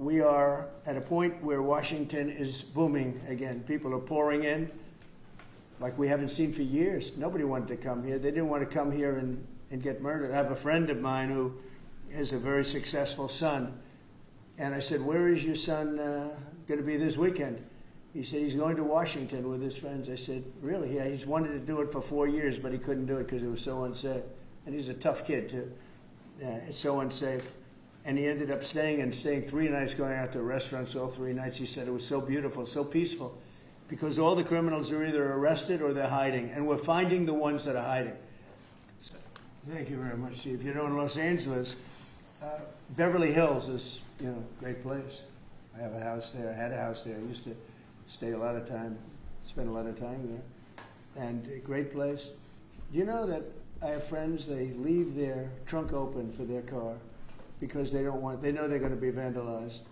we are at a point where Washington is booming again. People are pouring in like we haven't seen for years. Nobody wanted to come here. They didn't want to come here and get murdered. I have a friend of mine who has a very successful son. And I said, where is your son going to be this weekend? He said he's going to Washington with his friends. I said, really? Yeah, he's wanted to do it for 4 years, but he couldn't do it because it was so unsafe. And he's a tough kid, too. It's so unsafe. And he ended up staying 3 nights, going out to restaurants all 3 nights. He said it was so beautiful, so peaceful, because all the criminals are either arrested or they're hiding, and we're finding the ones that are hiding. So, thank you very much, Steve. You know, in Los Angeles, Beverly Hills is, a great place. I have a house there. I had a house there. I used to stay a lot of time, spend a lot of time there. And a great place. Do you know that I have friends, they leave their trunk open for their car because they know they're going to be vandalized.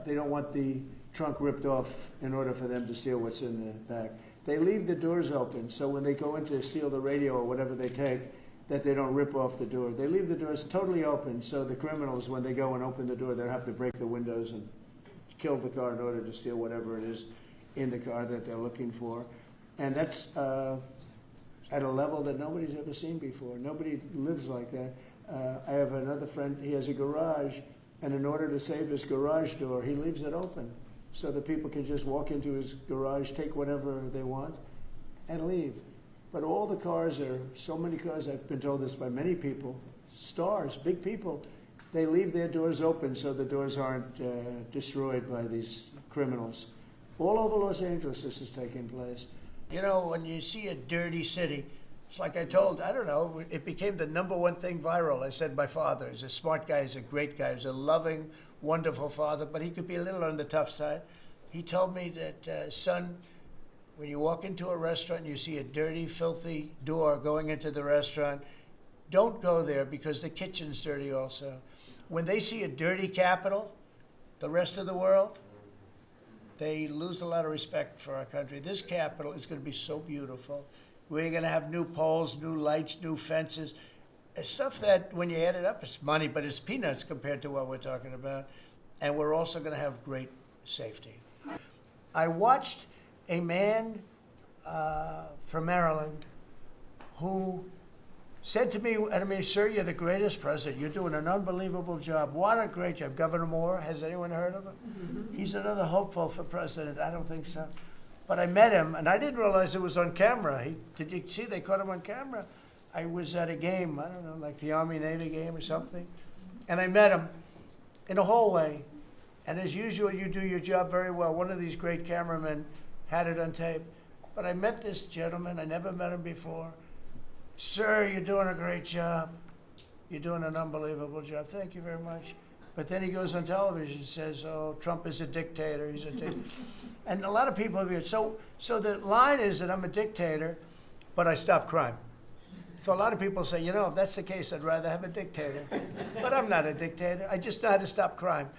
They don't want the trunk ripped off in order for them to steal what's in the back. They leave the doors open so when they go in to steal the radio or whatever they take, that they don't rip off the door. They leave the doors totally open so the criminals, when they go and open the door, they'll have to break the windows and kill the car in order to steal whatever it is in the car that they're looking for. And that's at a level that nobody's ever seen before. Nobody lives like that. I have another friend, he has a garage, and in order to save his garage door, he leaves it open so that people can just walk into his garage, take whatever they want, and leave. But all the cars so many cars, I've been told this by many people, stars, big people, they leave their doors open so the doors aren't destroyed by these criminals. All over Los Angeles, this is taking place. You know, when you see a dirty city, it's like I don't know, it became the #1 thing viral. I said my father is a smart guy, he's a great guy, he's a loving, wonderful father, but he could be a little on the tough side. He told me that, son, when you walk into a restaurant and you see a dirty, filthy door going into the restaurant, don't go there because the kitchen's dirty also. When they see a dirty Capitol, the rest of the world, they lose a lot of respect for our country. This Capitol is going to be so beautiful. We're going to have new poles, new lights, new fences. It's stuff that, when you add it up, it's money, but it's peanuts compared to what we're talking about. And we're also going to have great safety. I watched a man from Maryland who said to me, I mean, sir, you're the greatest president. You're doing an unbelievable job. What a great job. Governor Moore, has anyone heard of him? Mm-hmm. He's another hopeful for president. I don't think so. But I met him, and I didn't realize it was on camera. Did you see they caught him on camera? I was at a game, I don't know, like the Army-Navy game or something. And I met him in a hallway. And as usual, you do your job very well. One of these great cameramen had it on tape. But I met this gentleman. I never met him before. Sir, you're doing a great job. You're doing an unbelievable job. Thank you very much. But then he goes on television and says, oh, Trump is a dictator. He's a dictator. And a lot of people have heard. So the line is that I'm a dictator, but I stop crime. So a lot of people say, if that's the case, I'd rather have a dictator. But I'm not a dictator. I just know how to stop crime.